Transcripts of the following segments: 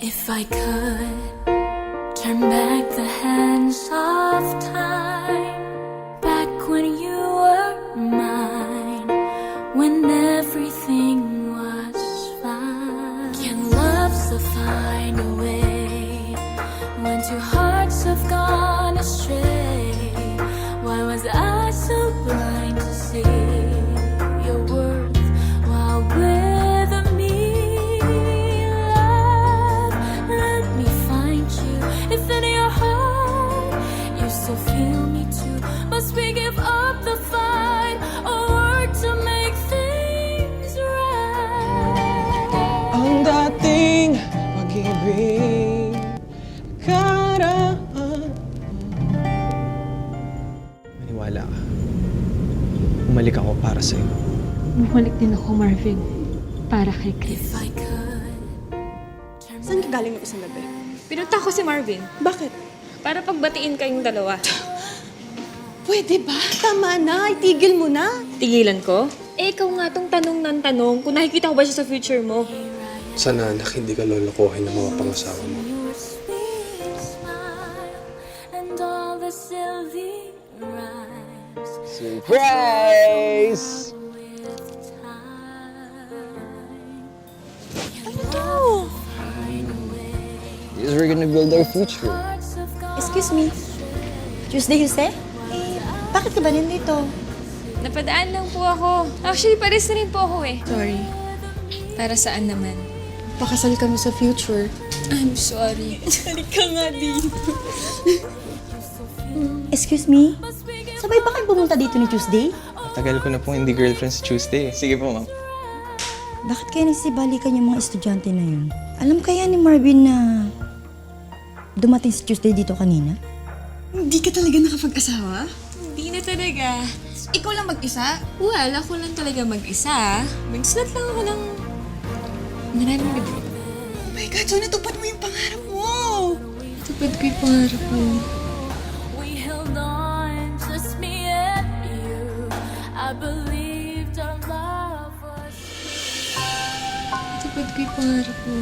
If I could turn back the hands of time, back when you were mine, when everything was fine. Can love still find a way when two hearts have gone astray? Why was I so blind to see your worth while with me? Love, let me find you. If in your heart you still feel me too, must we give up the fight or work to make things right? Ang dating pag-ibig karaan. Maniwala ka. Bumalik ako para sa'yo. Bumalik din ako, Marvin. Para kay Chris. If I could turn Saan ka galing ng isang gabi? Pinunta ko si Marvin Bakit? para pagbatiin kayong dalawa. Pwede ba? Tama na. Itigil mo na. Tigilan ko? Eh, ikaw nga tong tanong ng tanong kung nakikita ko ba siya sa future mo. Sana anak, hindi ka lolokohin ng mga pangasawa mo. your sweet smile and all the silly rhymes Surprise! with time. Ano? Because we're gonna build our future. Hearts have gone Excuse me. Tuesday, you say? Bakit ka ba nandito? Napadaan lang po ako. Actually, pares na rin po ako eh. Sorry. Para saan naman? Pakasal kami sa future. I'm sorry. Halika nga dito. Excuse me? Sabay ba kayo pumunta dito ni Tuesday? Tagal ko na po hindi girlfriend si Tuesday. Sige po, ma'am. Bakit kaya nagsibalikan yung mga estudyante na yun? Alam kaya ni Marvin na dumating si Tuesday dito kanina? Hindi ka talaga nakapag-asawa? Hindi na talaga. Ikaw lang mag-isa? Well, ako lang talaga mag-isa. Mag-slut lang ako ng nararamdaman. Oh my God, so natupad mo yung pangarap mo! Tupad ko yung pangarap ko. we held on, just me and you. I believed our love was Tupad ko yung pangarap ko.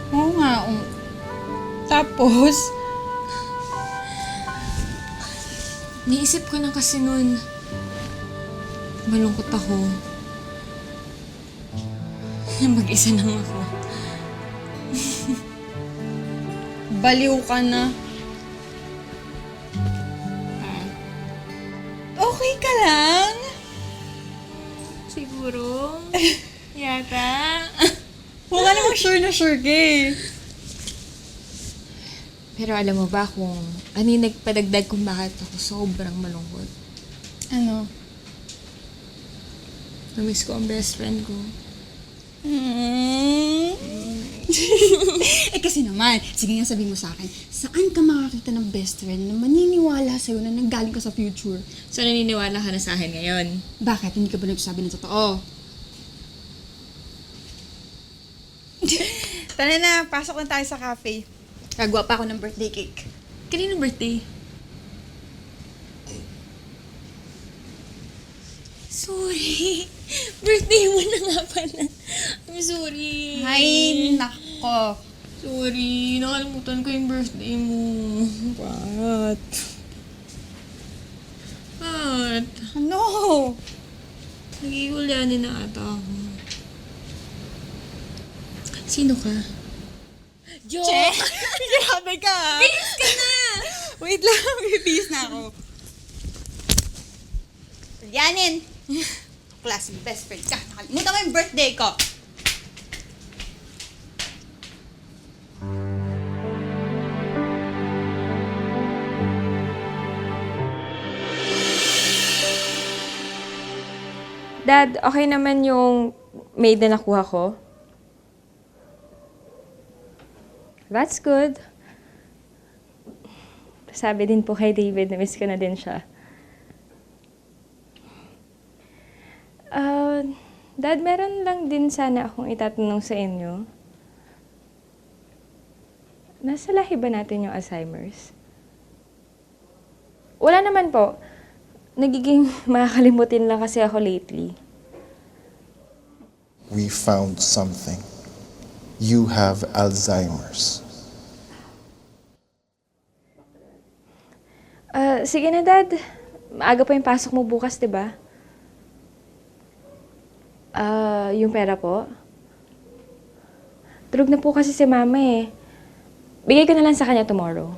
Oo nga, Tapos, Naisip ko na kasi nun, malungkot ako. Mag-isa lang ako. baliw ka na. Okay ka lang? Siguro, yata. Huwag ka namang sure na sure ka eh. Pero alam mo ba kung ano yung nagpadagdag kung bakit ako sobrang malungkot? Ano? Namiss ko ang best friend ko. Eh kasi naman, sige nga sabihin mo sa akin, saan ka makakita ng best friend na maniniwala sa'yo na nanggaling ka sa future? So, naniniwala ka na sa akin ngayon? Bakit? Hindi ka ba nagsasabi ng totoo? Tara na, pasok na tayo sa cafe. Gagawa pa ako ng birthday cake. Kanino birthday? Sorry. Birthday mo na nga pala. I'm sorry. Ay, nako. Sorry. Nakalimutan ko yung birthday mo. What? What? Ano? Nagigulyanin na ata ako. Sino ka? Jo! Che? Grabe ka! Bilis ka na! Wait lang, bibihis na ako. Yanin! Klaseng best friend ka. Nakalimutan mo yung birthday ko. Dad, okay naman yung maid na nakuha ko? That's good. Sabi din po kay David na miss ko na din siya. Dad, meron lang din sana akong itatanong sa inyo. Nasa lahi ba natin yung Alzheimer's? Wala naman po. Nagiging makakalimutin lang kasi ako lately. We found something. You have Alzheimer's. Sige na, Dad. Maaga pa yung pasok mo bukas, di ba? Yung pera po? Tulog na po kasi si Mama eh. Bigay ko na lang sa kanya tomorrow.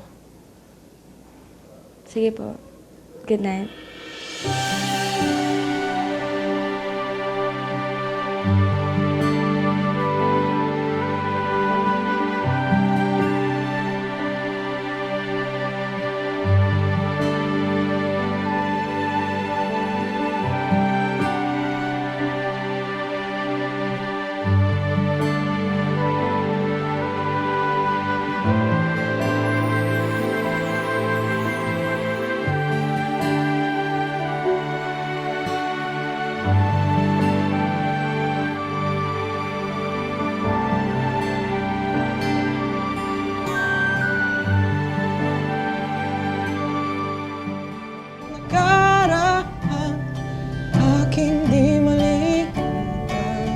Sige po. Good night. Nakaraan, aking di malimutan.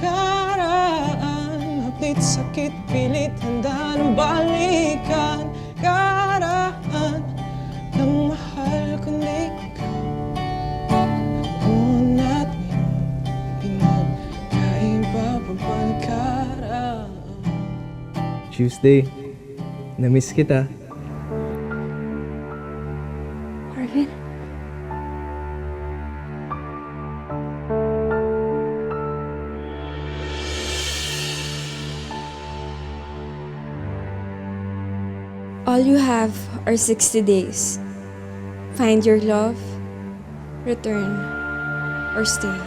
Nakaraan, hapit, sakit, pilit, handa ng balikan. Nakaraan, ng mahal ko na ikaw. Noon at ngayon, pinagkaiba pa ba nakaraan? Tuesday, na-miss kita. Marvin? All you have are 60 days. Find your love, return, or stay.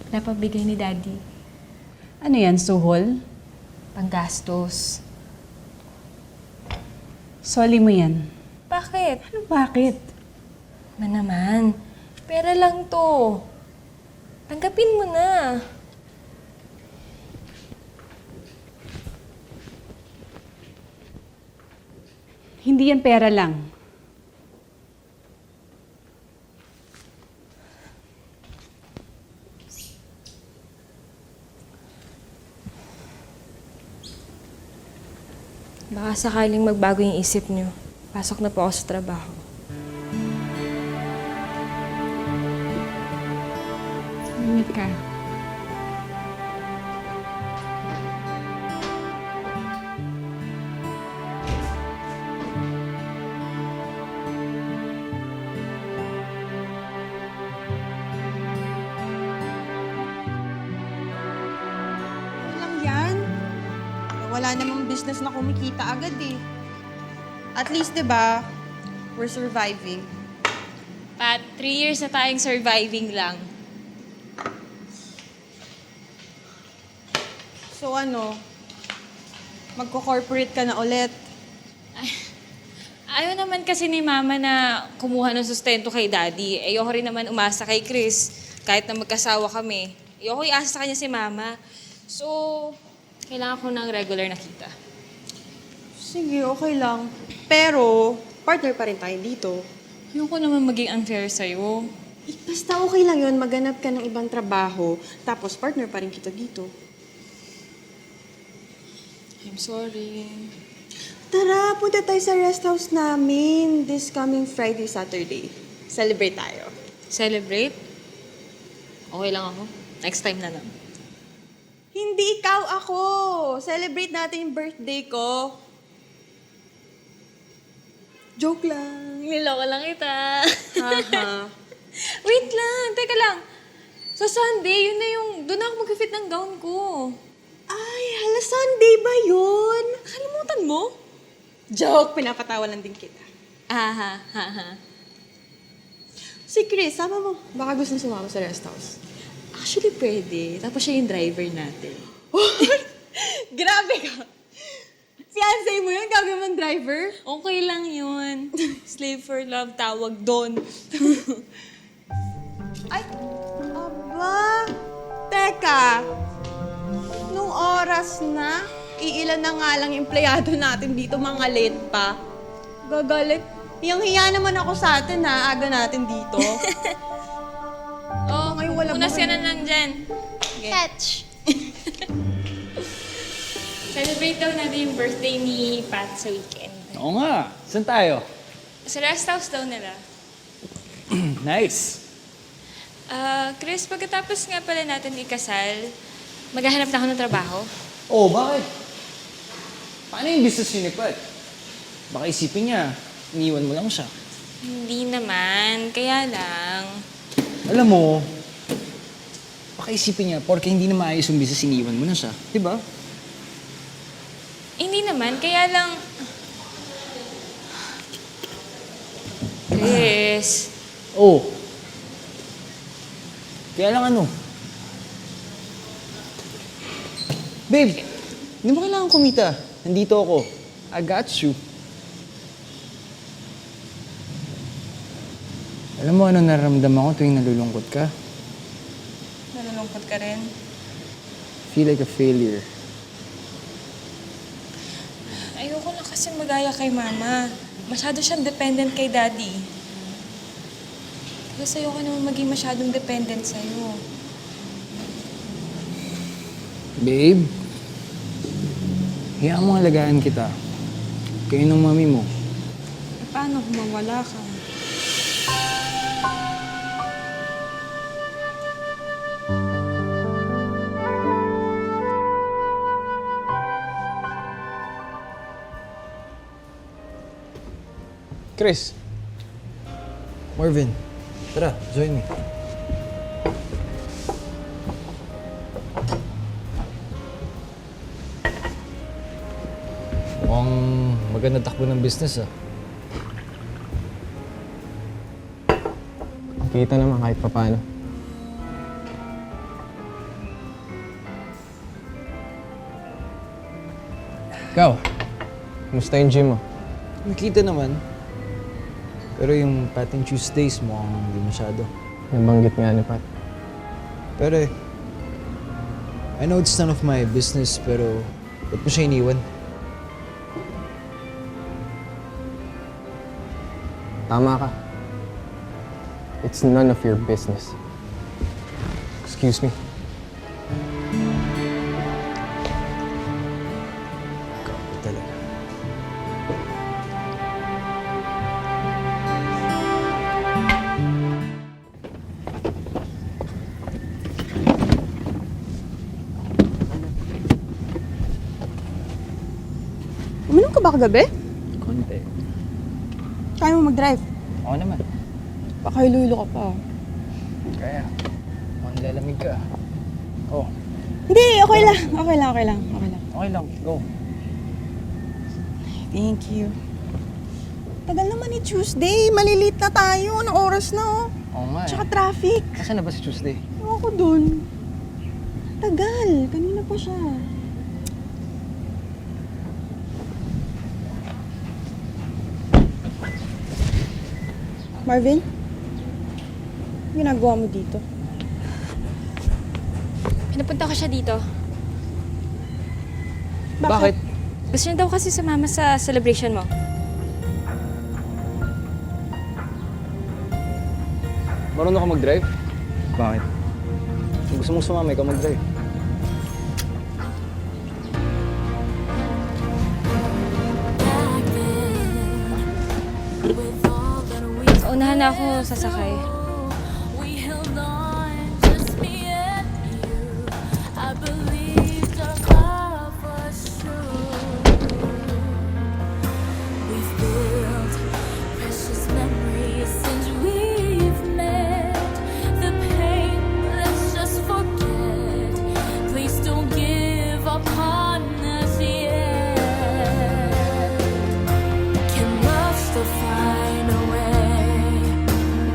Napabigay ni Daddy. Ano yan, suhol? Panggastos. Soli mo yan. Bakit? Ano bakit? Naman. Pera lang to. Tanggapin mo na. Hindi yan pera lang. Baka sakaling magbago yung isip niyo. Pasok na po ako sa trabaho. Ingat ka. Lang yan. Wala namang business na kumikita agad eh. At least, di ba, we're surviving. Pat, 3 years na tayong surviving lang. So ano, magko-corporate ka na ulit. Ayaw naman kasi ni Mama na kumuha ng sustento kay Daddy. Ayoko rin naman umasa kay Chris, kahit na magkasawa kami. Ayoko iasa sa kanya si Mama. So, kailangan ko ng regular na kita. Sige, okay lang. Pero, partner pa rin tayo dito. Ayoko naman maging unfair sa'yo. Basta okay lang yun, maghanap ka ng ibang trabaho, tapos partner pa rin kita dito. I'm sorry. Tara, punta tayo sa rest house namin this coming Friday, Saturday. Celebrate tayo. Celebrate? Okay lang ako. Next time na lang. Hindi ikaw, ako! Celebrate natin yung birthday ko. Joke lang. Niloko lang kita. Haha. Wait lang, teka lang. Sa Sunday, yun na yung, doon ako mag-fit ng gown ko. Ay, hala, Sunday ba yun? Nakalimutan mo? Joke, pinapatawa lang din kita. Ha. Si Chris, sama mo. Baka gusto niya sumama sa rest house. Actually, pwede. Tapos siya yung driver natin. Grabe ka! Fiancé mo yun, gagawin mong driver? Okay lang yun. Slave for love, tawag doon. Ay, aba. Aba, teka. Nung oras na, iilan na nga lang empleyado natin dito, mga late pa. Gagalit. Hiyang-hiya naman ako sa atin ha, aga natin dito. Oh, Ngayon wala punas ba ka na lang dyan. Catch! Celebrate daw natin yung birthday ni Pat sa weekend. Oo nga. Saan tayo? Sa rest house daw nila. Nice. Chris, pagkatapos nga pala natin ikasal, maghahanap na ako ng trabaho. Oh, bakit? Paano yung business ni Pat? Baka isipin niya, iniwan mo lang siya. Hindi naman, kaya lang. Alam mo, baka isipin niya, porke hindi na maayos yung business, iniwan mo na siya. Diba? Hindi naman, kaya lang... Chris, Oh. Kaya lang ano? Babe, hindi mo kailangan kumita. Nandito ako. I got you. Alam mo ano nararamdaman ko tuwing nalulungkot ka? nalulungkot ka rin. Feel like a failure. Ayoko na kasi magaya kay mama. Masyado siyang dependent kay daddy. Kasi ayoko naman maging masyadong dependent sa'yo. Babe, hayaan mo alagaan kita. Kayo ng mami mo. Paano kung mawala ka? Chris. Marvin. Tara, join me. Mukhang maganda takbo ng business ah. Kita naman kahit papaano. Ikaw, kumusta yung gym mo? Nakita naman. Pero yung Pat and Tuesdays mukhang hindi masyado. Nabanggit nga ni Pat. Pero I know it's none of my business, pero ba't mo siya iniwan? Tama ka. It's none of your business. Excuse me. Grabe talaga. Uminom ka ba kagabi? Konti. Kaya mo mag-drive. Oo naman. Baka iluilo ka pa. Kaya. Mukhang nilalamig ka. Oh, Hindi, okay lang. Okay lang, okay lang. Okay lang. okay lang. Go. Thank you. Tagal naman ni Tuesday. Malilit na tayo. Anong oras na, oh. Oo nga eh. Tsaka traffic. Nasaan na ba si Tuesday? Ewan ko dun. Tagal. Kanina pa siya. Marvin? Ano ginagawa mo dito? Pinapunta ko siya dito. Bakit? Gusto niya daw kasi sumama sa celebration mo. Marunong ka mag-drive? Bakit? Kung gusto mong sumama, ikaw mag-drive. Back then, with all that we Unahan na ako sasakay. we held on, just me and you. I believed our love was true. We've built precious memories since we've met. The pain, let's just forget. Please don't give up on us yet. Can love still find a way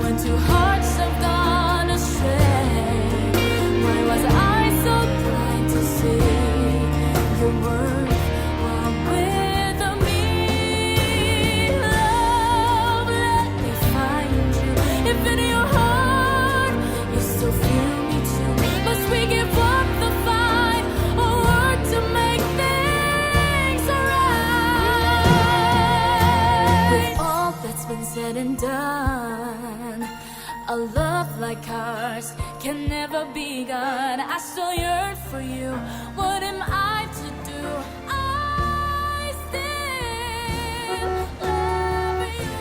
when two hearts never begun. I still yearn for you. What am I to do? I still love you.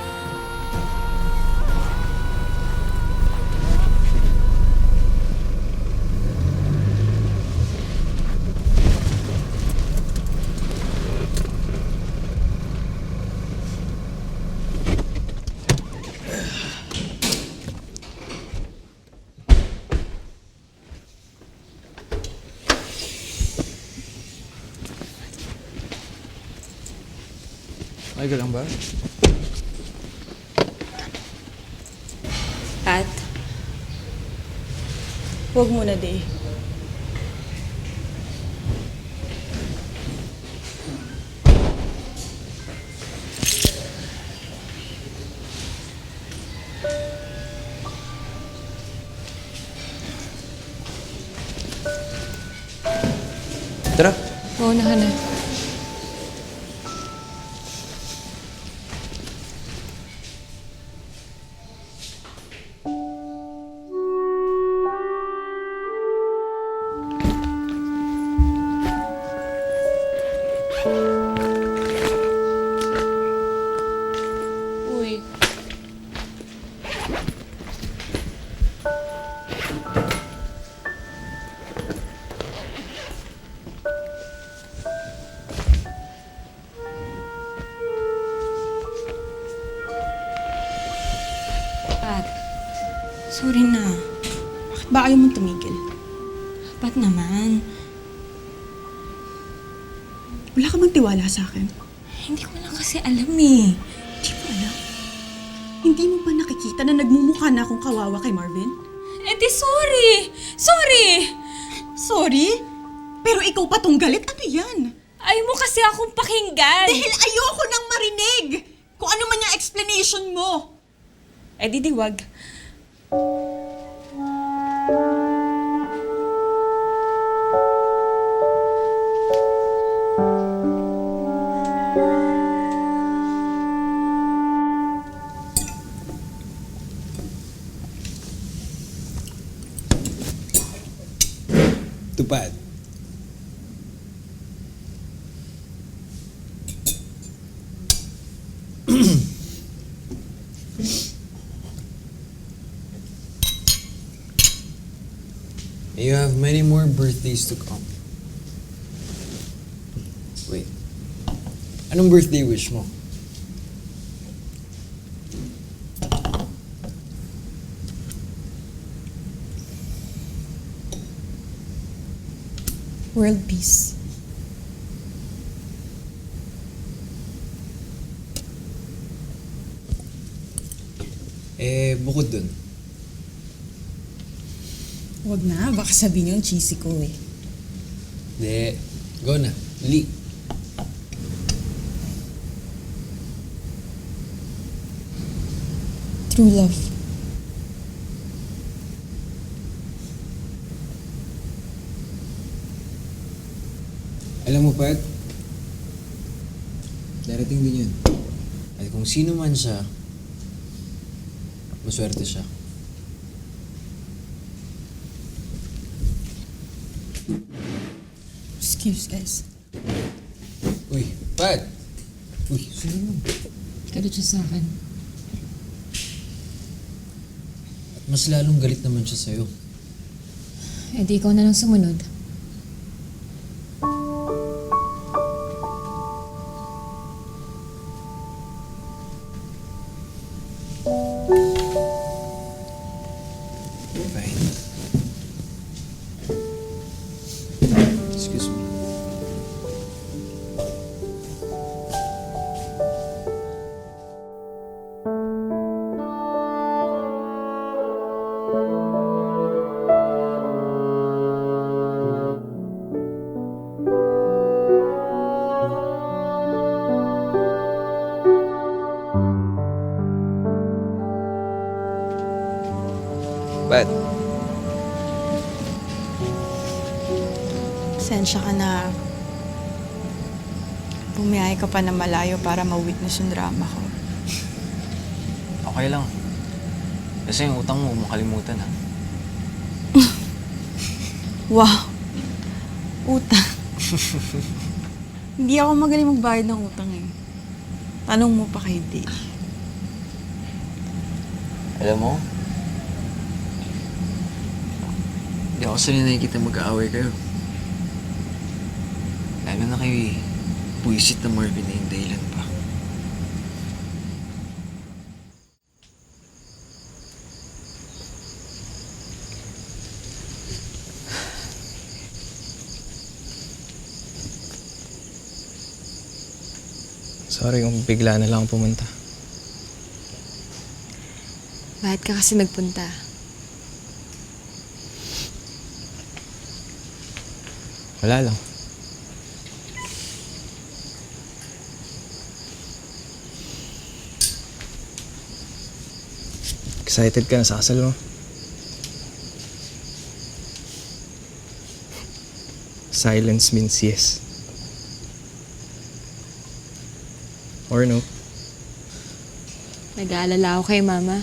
Okay ka lang ba? Pat, huwag muna, Day. Tara. Oo na, na. Uy. Pat, sorry na. Bakit ba ayaw mong tumigil? Pat naman. Wala ka bang tiwala sa akin? Hindi ko lang kasi alam eh. Hindi mo alam. Hindi mo ba nakikita na nagmumukha na akong kawawa kay Marvin? Eh di sorry! Sorry! Sorry? Pero ikaw pa tong galit? Ano yan? Ayaw mo kasi akong pakinggan. Dahil ayoko nang marinig! Kung ano man yung explanation mo! Eh di diwag. Tupad. You have many more birthdays to come. Wait. Anong birthday wish mo? World peace. Bukod dun. Huwag na, baka sabihin yung cheesy ko eh. De, go na. Dali. True love. Alam mo, Pat, darating din yun. At kung sino man siya, maswerte siya. Excuse, guys. Uy, Pat! Uy, sino mo? Galit siya sa akin. At mas lalong galit naman siya sa'yo. Eh di ikaw na lang sumunod. Fine. Excuse me. Pat, Pasensya ka na. Bumiyahe ka pa na malayo para ma-witness yung drama ko. okay lang. Kasi yung utang mo, makalimutan ha. Wow. Utang. Hindi ako magaling magbayad ng utang eh. Tanong mo pa kay Dave. Alam mo, hindi ako sanay nakikita mag-aaway kayo. Lalo na kayo buwisit na Marvin na yung dahilan pa. Sorry kung bigla na lang ako pumunta. Bakit ka kasi nagpunta? Wala lang. Excited ka na sa kasal mo? Silence means yes. Or no? Nag-aalala ako kay Mama.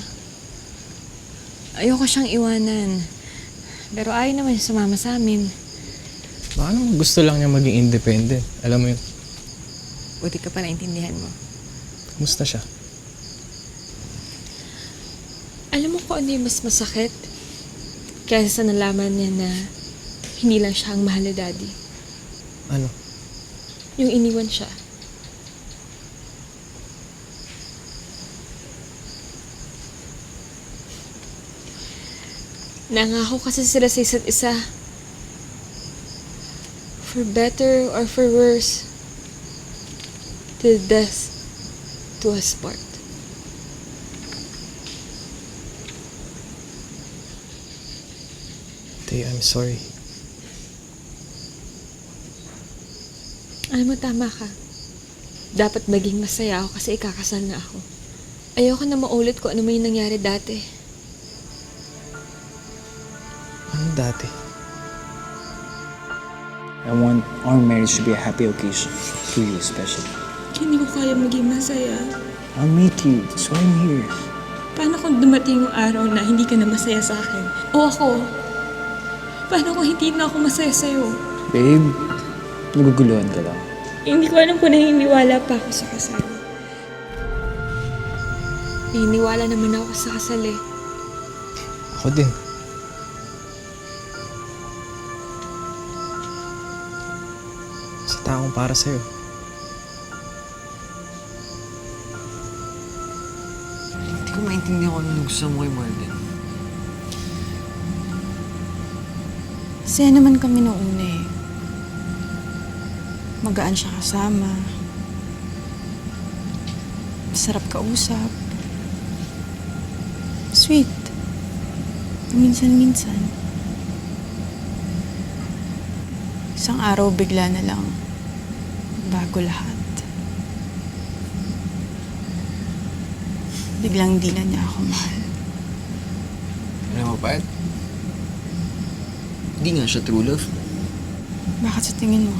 Ayoko siyang iwanan. Pero ayaw naman siya sumama sa amin. Baka naman gusto lang niya maging independent. Alam mo yun, Buti ka pa naintindihan mo. kumusta siya? Alam mo kung ano yung mas masakit? Kaysa sa nalaman niya na hindi lang siya ang mahal ni Daddy. Ano? Yung iniwan siya. Nangako kasi sila sa isa't isa. For better or for worse, till death do us part. Tay, I'm sorry. Alam mo, tama ka. Dapat maging masaya ako kasi ikakasal na ako. Ayoko na maulit kung ano man yung nangyari dati. Ano dati? I want our marriage to be a happy occasion. To you especially. Hindi ko kaya maging masaya. I'll meet you. That's why I'm here. Paano kung dumating yung araw na hindi ka na masaya sa akin? O ako? Paano kung hindi na ako masaya sa'yo? Babe, naguguluhan ka lang. Hindi ko alam kung naniniwala pa ako sa kasal. Naniniwala naman ako sa kasal eh. Ako din. Sa taong para sa'yo. Hindi ko maintindihan kung ano gusto mo kay Marvin. Masaya naman kami noong una eh. Magaan siya kasama. Masarap kausap. Sweet. Minsan-minsan. Isang araw bigla na lang bago lahat. Biglang di na niya ako mahal. Alam mo, Pat? Hindi nga siya true love. Bakit sa tingin mo?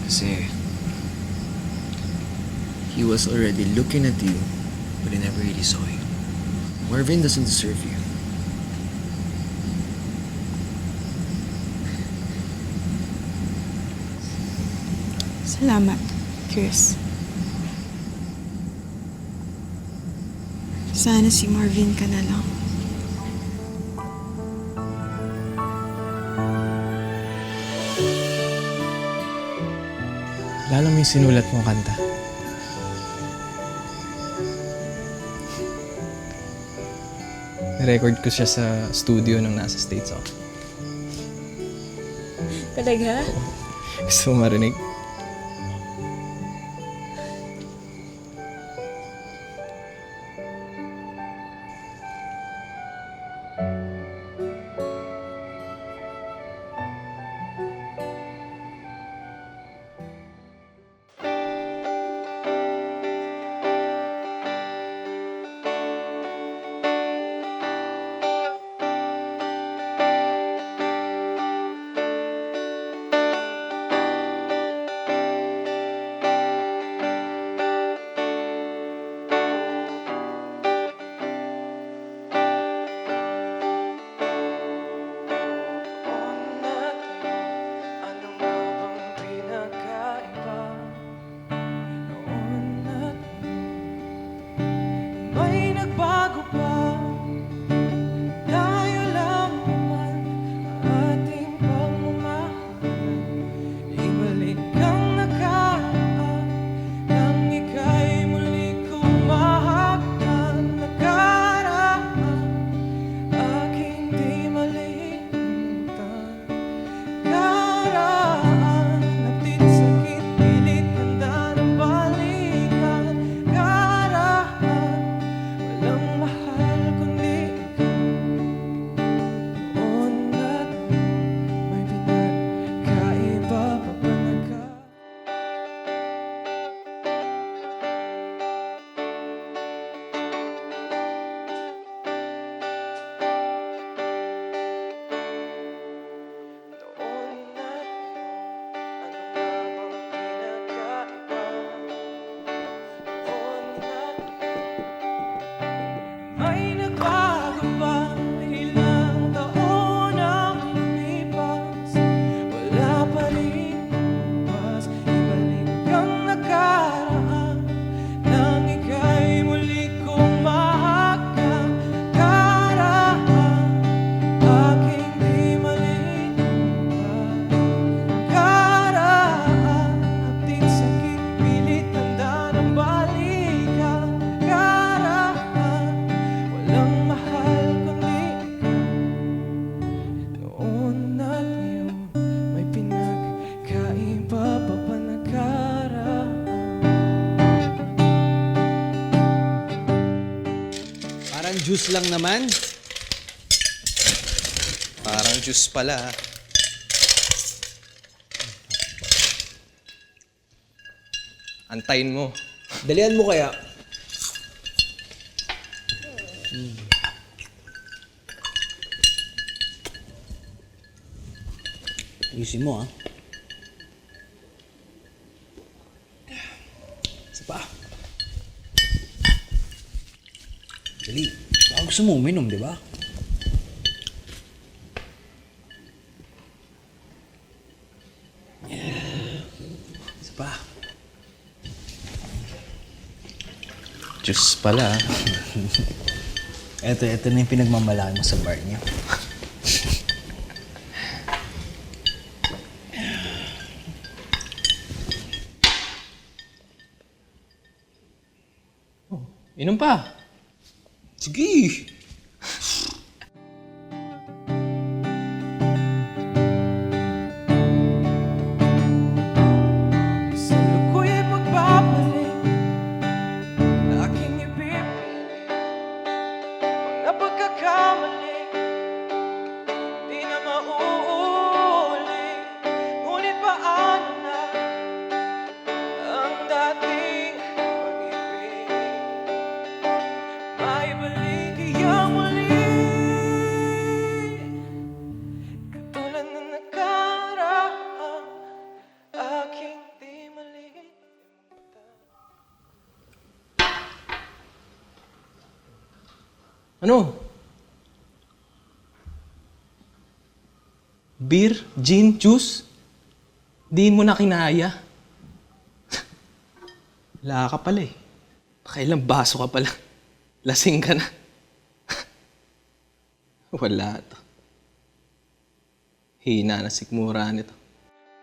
Kasi he was already looking at you, but he never really saw you. Marvin doesn't deserve you. Salamat, Chris. Sana si Marvin ka na lang. Lalo mo yung sinulat mong kanta. Record ko siya sa studio nung nasa States ako. Talaga? Gusto mo marinig? juice lang naman. Parang juice pala. Antayin mo. Dalian mo kaya. Ayusin mo, ah. Isa pa. Dali. Baka gusto mo uminom, di ba? Isa pa. Juice pala. Ito na yung pinagmamalaki mo sa bar niya. Inom pa. Sige! Sa'yo ko'y pagbabalik, aking ipipilit. Mga pagkakamali, di na mauulit. Ngunit paano na ang dating pag-ibig? Maibalik kaya muli, katulad na nakaraan, aking di malimutan. Ano? Beer, gin, juice? Di mo na kinaya. Wala ka pala eh. Pakailang baso ka pala. Lasing ka na. Wala to. Hina na sikmura nito.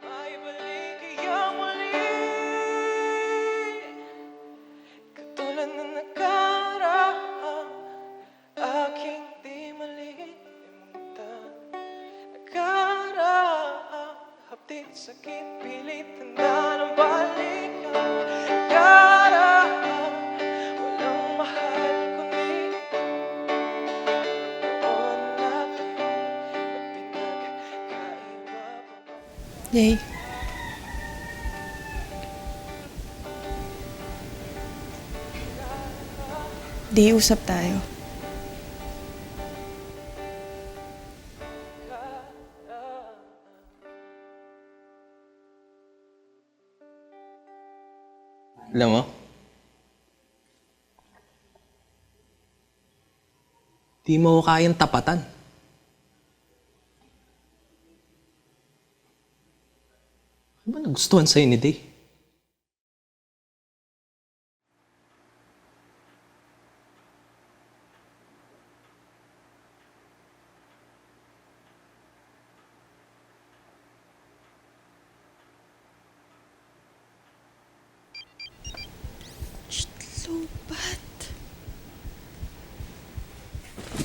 Maibalik kaya muli, katulad na nakaraan, aking di malimutan. Nakaraan, hapdin, sakit, pilit, tanda ng balikan. Nakaraan, walang mahal kundi noon natin, at pinagkaiba pa. Day. Day, usap tayo. Alam mo? Di mo ko kayang tapatan. Ano ba nagustuhan sa'yo ni Day? Lobat.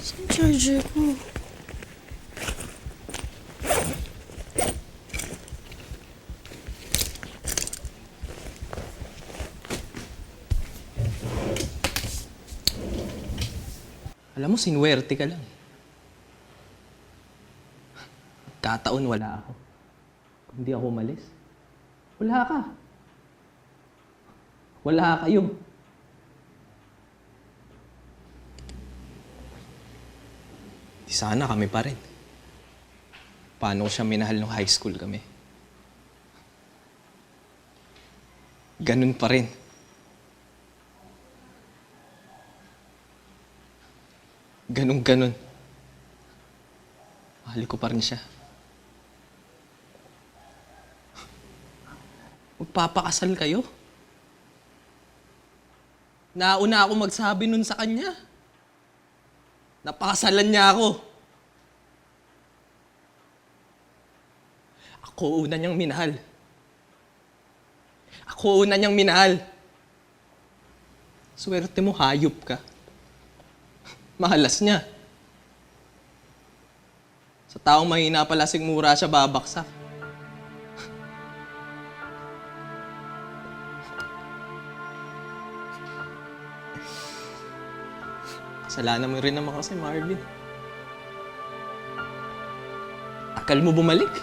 Saan charger ko? Alam mo, sinuwerte ka lang. Kataon wala ako. Hindi ako umalis. Wala ka. Wala kayo. Di sana kami pa rin. Paano ko siya minahal nung high school kami? Ganun pa rin. Ganun. Mahal ko pa rin siya. Magpapakasal kayo? Nauna ako magsabi nun sa kanya. Napakasalan niya ako. Ako una niyang minahal. Ako una niyang minahal. Swerte mo, hayop ka. Mahalas niya. Sa taong mahina pala sigmura siya babaksak. Kasalanan mo rin naman kasi, Marvin. Akal mo bumalik?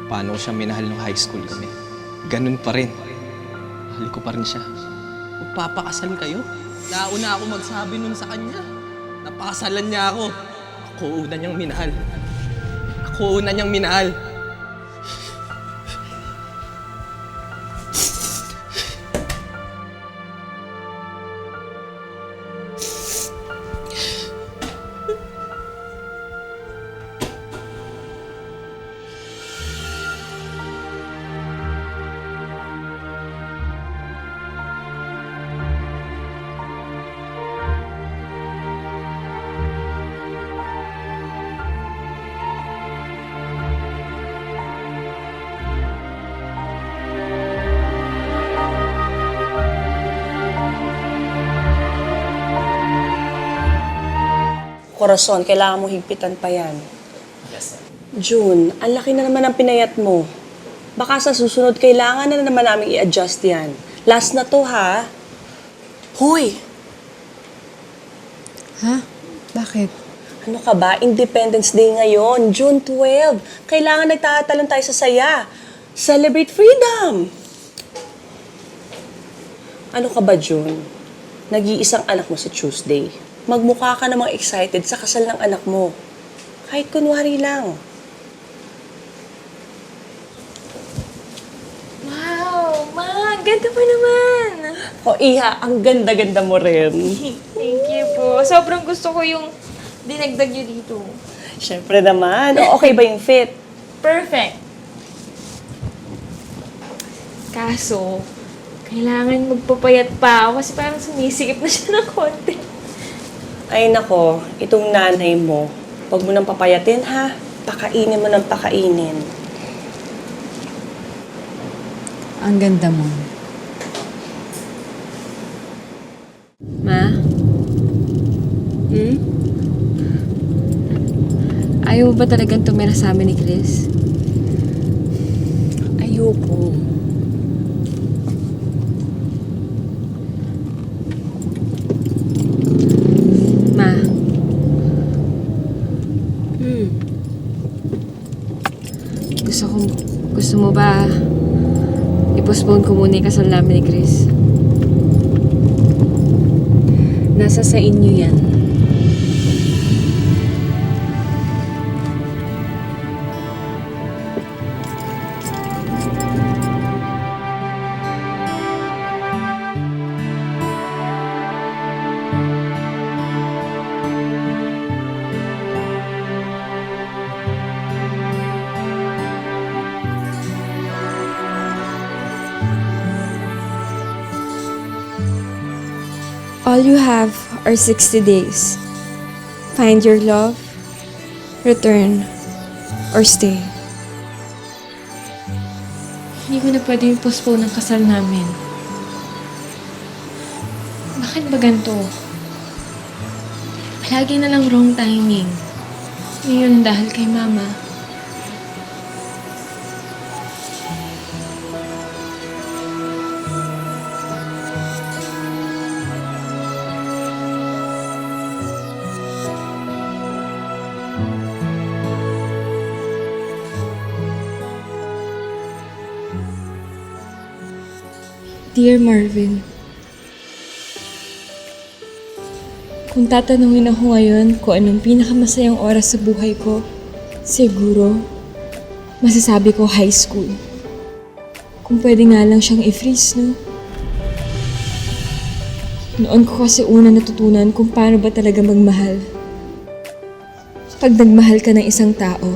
Paano ko siya minahal nung high school kami? Ganun pa rin. Mahal ko pa rin siya. Magpapakasal kayo? Nauna ako magsabi nun sa kanya. Napakasalan niya ako. Ako una niyang minahal. Ako una niyang minahal. Corazon, kailangan mo higpitan pa yan. June, ang laki na naman ang pinayat mo. Baka sa susunod, kailangan na naman namin i-adjust yan. Last na to, ha? Hoy! Ha? Bakit? Ano ka ba? Independence Day ngayon, June 12. Kailangan nagtatalon tayo sa saya. Celebrate freedom! Ano ka ba, June? Nag-iisang anak mo sa Tuesday. Magmukha ka namang excited sa kasal ng anak mo. Kahit kunwari lang. Wow! Ma, ang ganda mo naman! O, Iha, ang ganda-ganda mo rin. Thank you po. Sobrang gusto ko yung dinagdag niyo dito. Siyempre naman. O, okay ba yung fit? Perfect! Kaso, kailangan magpapayat pa ako kasi parang sumisikip na siya ng konti. Ay nako, itong nanay mo, huwag mo nang papayatin ha. Pakainin mo nang pakainin. Ang ganda mo. Ma? Ayaw mo ba talagang tumira sa amin ni Chris? Ayoko. Ma? Gusto mo ba i-postpone ko muna yung kasal namin ni Chris? Nasa sa inyo yan. All you have are 60 days. Find your love, return, or stay. Hindi ko na pwede postpone ang kasal namin. Bakit ba ganito? Palagi na lang wrong timing. Ngayon dahil kay Mama. Dear Marvin, kung tatanungin ako ngayon kung anong pinakamasayang oras sa buhay ko, siguro, masasabi ko high school. Kung pwede nga lang siyang i-freeze, no? Noon ko kasi una natutunan kung paano ba talaga magmahal. Pag nagmahal ka ng isang tao,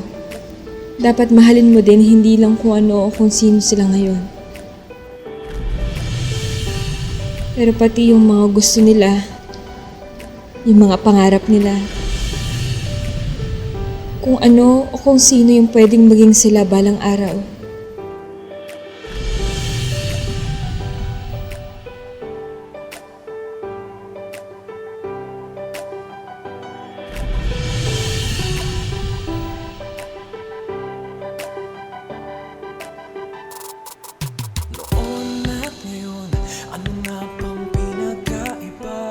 dapat mahalin mo din hindi lang kung ano o kung sino sila ngayon. Pero pati yung mga gusto nila, yung mga pangarap nila. Kung ano o kung sino yung pwedeng maging sila balang araw. Noon at ngayon, ano nga bang pinagkaiba?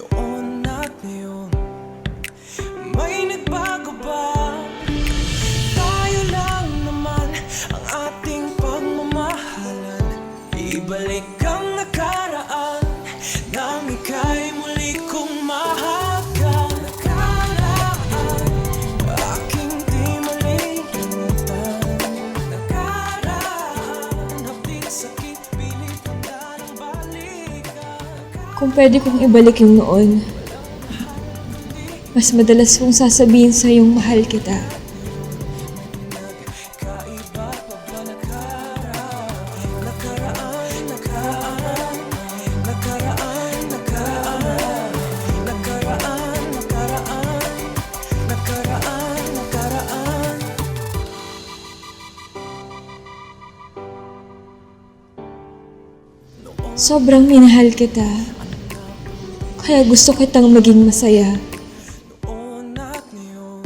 Noon at ngayon, may nagbago ba? Tayo lang naman ang ating pagmamahalan. Ibalik ang nakaraan nang ika'y muli kong mahagkan. Nakaraan, aking di malilimutan. Nakaraan, hapdik, sakit, pilit, handa ng balikan. Kung pwede kong ibalik yung noon, mas madalas kong sasabihin sa yung mahal kita. Kaiba pa ba nakaraan? Nakaraan, nakaraan, nakaraan, nakaraan, nakaraan, nakaraan, nakaraan, nakaraan. Sobrang minahal kita. Kaya gusto kitang maging masaya. Noon at ngayon,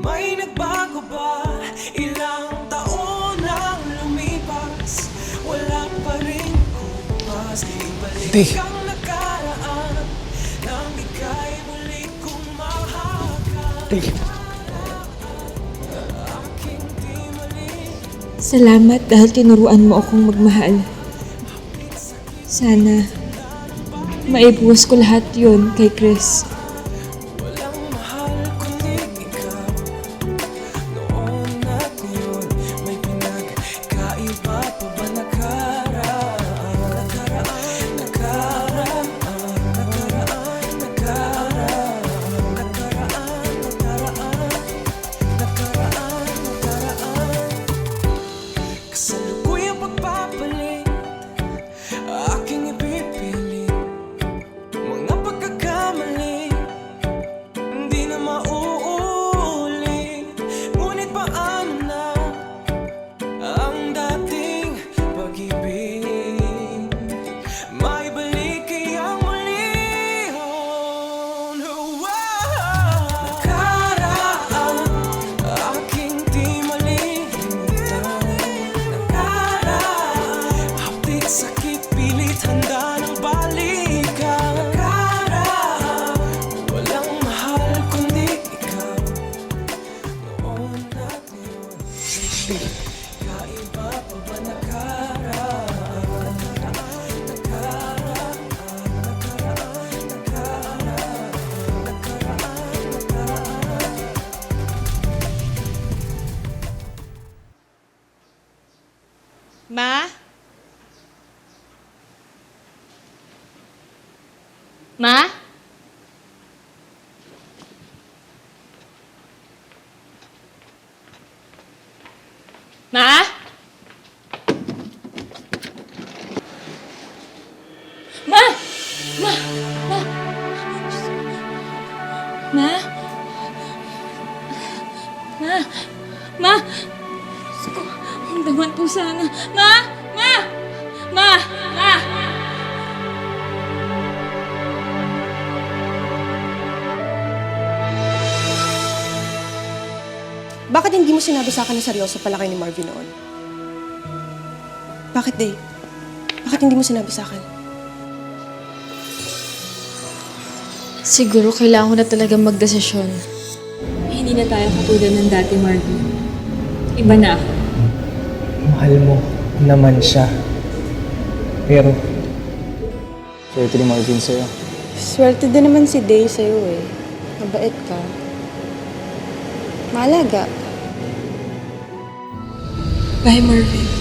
may nagbago ba? Ilang taon ang lumipas, wala pa rin kupas. Ibalik ang nakaraan nang ika'y muli kong mahagkan. Aking di mali. Salamat dahil tinuruan mo akong magmahal. Sana maibuwas ko lahat yun kay Chris. Walang mahal kundi ikaw. Noon at ngayon, may pinagkaiba pa ba nakaraan? Nakaraan, nakaraan, nakaraan, nakaraan, nakaraan, nakaraan, nakaraan. Kasalukuyang pagpapalit, aking ipipilit. Mga pagkakamali, hindi na mauulit. Ngunit paano na ang dating pag-ibig? Maibalik kaya muli yun? Nakaraan, aking di malilimutan. Nakaraan, hapdik, sakit, pilit, handa ng balikan. Nakaraan, walang mahal kundi ikaw. Noon at ngayon, kaiba pa ba nakaraan? Nakaraan, nakaraan, nakaraan, nakaraan. Ma? Ma? Ma? Ma? Ma? Ma? Ma? Ma? Ma? Diyos ko, ang daman po sana. Ma? Ma? Ma? Ma? Bakit hindi mo sinabi sa akin na seryoso pala kayo ni Marvin noon? Bakit, Day? Bakit hindi mo sinabi sa akin? Siguro kailangan ko na talagang magdesisyon. Hindi na tayo katulad ng dati, Marvin. Iba na ako. Mahal mo naman siya. Pero, swerte ni Marvin sa'yo. Swerte din naman si Day sa'yo eh. Mabait ka. Maalaga. Bye, Marvin.